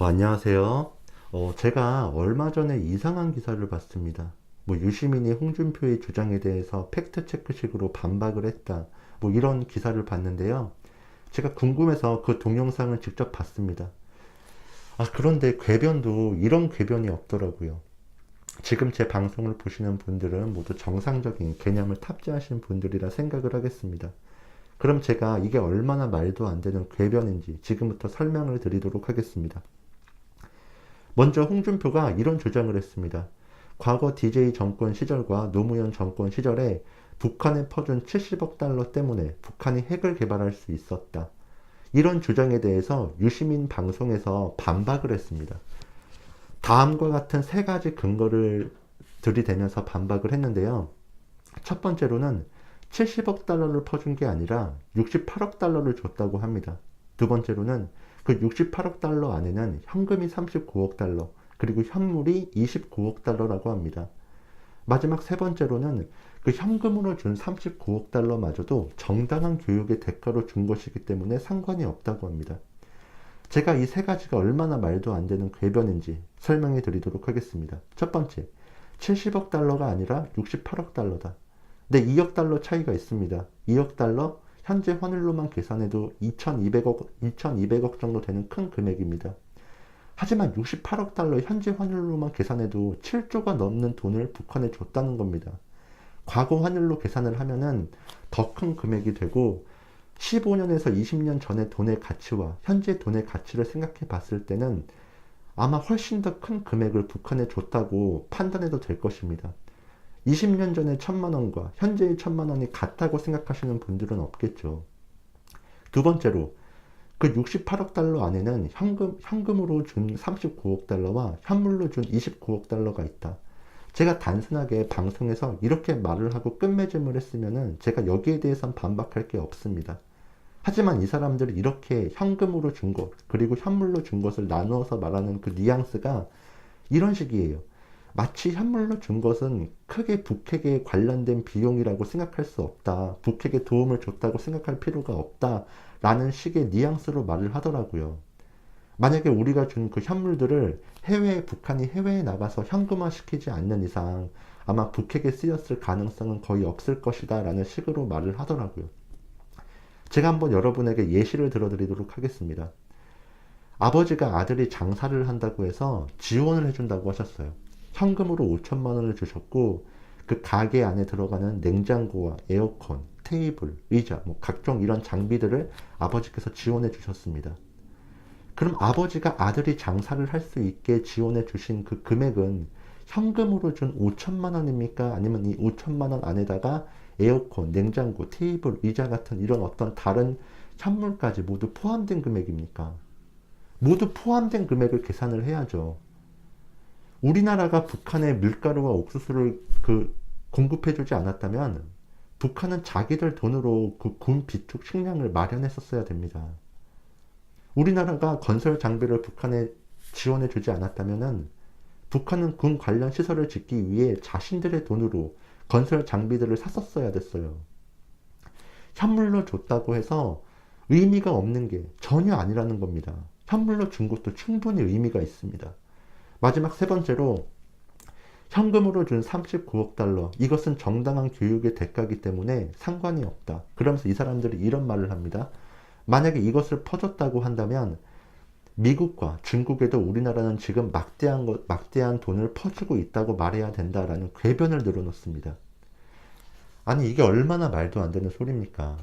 안녕하세요. 제가 얼마 전에 이상한 기사를 봤습니다. 유시민이 홍준표의 주장에 대해서 팩트체크식으로 반박을 했다. 이런 기사를 봤는데요. 제가 궁금해서 그 동영상을 직접 봤습니다. 그런데 궤변도 이런 궤변이 없더라고요. 지금 제 방송을 보시는 분들은 모두 정상적인 개념을 탑재하신 분들이라 생각을 하겠습니다. 그럼 제가 이게 얼마나 말도 안 되는 궤변인지 지금부터 설명을 드리도록 하겠습니다. 먼저 홍준표가 이런 주장을 했습니다. 과거 DJ 정권 시절과 노무현 정권 시절에 북한에 퍼준 70억 달러 때문에 북한이 핵을 개발할 수 있었다. 이런 주장에 대해서 유시민 방송에서 반박을 했습니다. 다음과 같은 세 가지 근거를 들이대면서 반박을 했는데요. 첫 번째로는 70억 달러를 퍼준 게 아니라 68억 달러를 줬다고 합니다. 두 번째로는 그 68억 달러 안에는 현금이 39억 달러, 그리고 현물이 29억 달러라고 합니다. 마지막 세 번째로는 그 현금으로 준 39억 달러마저도 정당한 교육의 대가로 준 것이기 때문에 상관이 없다고 합니다. 제가 이 세 가지가 얼마나 말도 안 되는 궤변인지 설명해 드리도록 하겠습니다. 첫 번째, 70억 달러가 아니라 68억 달러다. 네, 2억 달러 차이가 있습니다. 2억 달러, 현재 환율로만 계산해도 2200억 정도 되는 큰 금액입니다. 하지만 68억 달러 현재 환율로만 계산해도 7조가 넘는 돈을 북한에 줬다는 겁니다. 과거 환율로 계산을 하면은 더 큰 금액이 되고 15년에서 20년 전의 돈의 가치와 현재 돈의 가치를 생각해 봤을 때는 아마 훨씬 더 큰 금액을 북한에 줬다고 판단해도 될 것입니다. 20년 전에 1000만 원과 현재의 1000만 원이 같다고 생각하시는 분들은 없겠죠. 두 번째로, 그 68억 달러 안에는 현금으로 준 39억 달러와 현물로 준 29억 달러가 있다. 제가 단순하게 방송에서 이렇게 말을 하고 끝맺음을 했으면은 제가 여기에 대해선 반박할 게 없습니다. 하지만 이 사람들이 이렇게 현금으로 준 것, 그리고 현물로 준 것을 나누어서 말하는 그 뉘앙스가 이런 식이에요. 마치 현물로 준 것은 크게 북핵에 관련된 비용이라고 생각할 수 없다. 북핵에 도움을 줬다고 생각할 필요가 없다. 라는 식의 뉘앙스로 말을 하더라고요. 만약에 우리가 준 그 현물들을 북한이 해외에 나가서 현금화 시키지 않는 이상 아마 북핵에 쓰였을 가능성은 거의 없을 것이다. 라는 식으로 말을 하더라고요. 제가 한번 여러분에게 예시를 들어드리도록 하겠습니다. 아버지가 아들이 장사를 한다고 해서 지원을 해준다고 하셨어요. 현금으로 5천만 원을 주셨고 그 가게 안에 들어가는 냉장고와 에어컨, 테이블, 의자, 각종 이런 장비들을 아버지께서 지원해 주셨습니다. 그럼 아버지가 아들이 장사를 할 수 있게 지원해 주신 그 금액은 현금으로 준 5천만 원입니까? 아니면 이 5천만 원 안에다가 에어컨, 냉장고, 테이블, 의자 같은 이런 어떤 다른 현물까지 모두 포함된 금액입니까? 모두 포함된 금액을 계산을 해야죠. 우리나라가 북한에 밀가루와 옥수수를 공급해주지 않았다면 북한은 자기들 돈으로 그 군 비축 식량을 마련했었어야 됩니다. 우리나라가 건설 장비를 북한에 지원해주지 않았다면 북한은 군 관련 시설을 짓기 위해 자신들의 돈으로 건설 장비들을 샀었어야 됐어요. 현물로 줬다고 해서 의미가 없는 게 전혀 아니라는 겁니다. 현물로 준 것도 충분히 의미가 있습니다. 마지막 세 번째로, 현금으로 준 39억 달러, 이것은 정당한 교육의 대가이기 때문에 상관이 없다. 그러면서 이 사람들이 이런 말을 합니다. 만약에 이것을 퍼줬다고 한다면 미국과 중국에도 우리나라는 지금 막대한 돈을 퍼주고 있다고 말해야 된다라는 궤변을 늘어놓습니다. 아니, 이게 얼마나 말도 안 되는 소리입니까?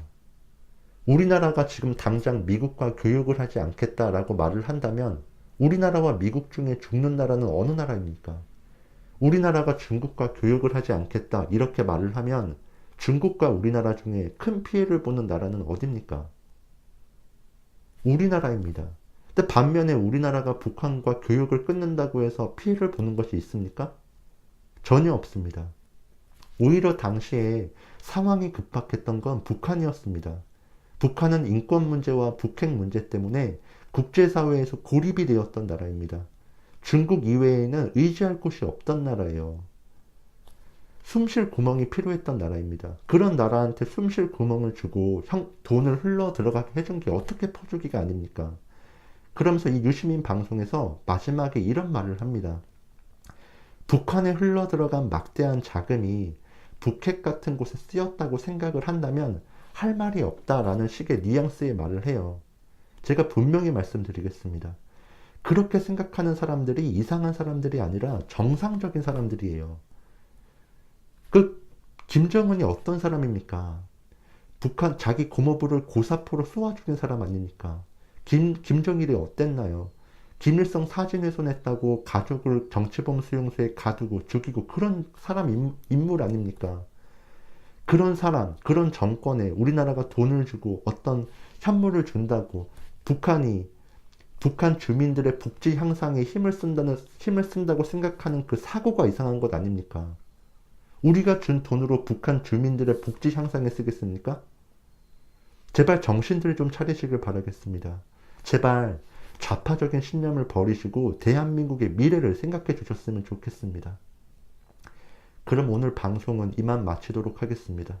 우리나라가 지금 당장 미국과 교육을 하지 않겠다라고 말을 한다면 우리나라와 미국 중에 죽는 나라는 어느 나라입니까? 우리나라가 중국과 교육을 하지 않겠다 이렇게 말을 하면 중국과 우리나라 중에 큰 피해를 보는 나라는 어디입니까? 우리나라입니다. 근데 반면에 우리나라가 북한과 교육을 끊는다고 해서 피해를 보는 것이 있습니까? 전혀 없습니다. 오히려 당시에 상황이 급박했던 건 북한이었습니다. 북한은 인권 문제와 북핵 문제 때문에 국제사회에서 고립이 되었던 나라입니다. 중국 이외에는 의지할 곳이 없던 나라예요. 숨쉴 구멍이 필요했던 나라입니다. 그런 나라한테 숨쉴 구멍을 주고 돈을 흘러 들어가게 해준 게 어떻게 퍼주기가 아닙니까? 그러면서 이 유시민 방송에서 마지막에 이런 말을 합니다. 북한에 흘러들어간 막대한 자금이 북핵 같은 곳에 쓰였다고 생각을 한다면 할 말이 없다라는 식의 뉘앙스의 말을 해요. 제가 분명히 말씀드리겠습니다. 그렇게 생각하는 사람들이 이상한 사람들이 아니라 정상적인 사람들이에요. 그 김정은이 어떤 사람입니까? 북한 자기 고모부를 고사포로 쏘아 죽인 사람 아닙니까? 김정일이 어땠나요? 김일성 사진 훼손했다고 가족을 정치범 수용소에 가두고 죽이고 그런 사람 인물 아닙니까? 그런 사람, 그런 정권에 우리나라가 돈을 주고 어떤 현물을 준다고 북한 주민들의 복지 향상에 힘을 쓴다고 생각하는 그 사고가 이상한 것 아닙니까? 우리가 준 돈으로 북한 주민들의 복지 향상에 쓰겠습니까? 제발 정신들 좀 차리시길 바라겠습니다. 제발 좌파적인 신념을 버리시고 대한민국의 미래를 생각해 주셨으면 좋겠습니다. 그럼 오늘 방송은 이만 마치도록 하겠습니다.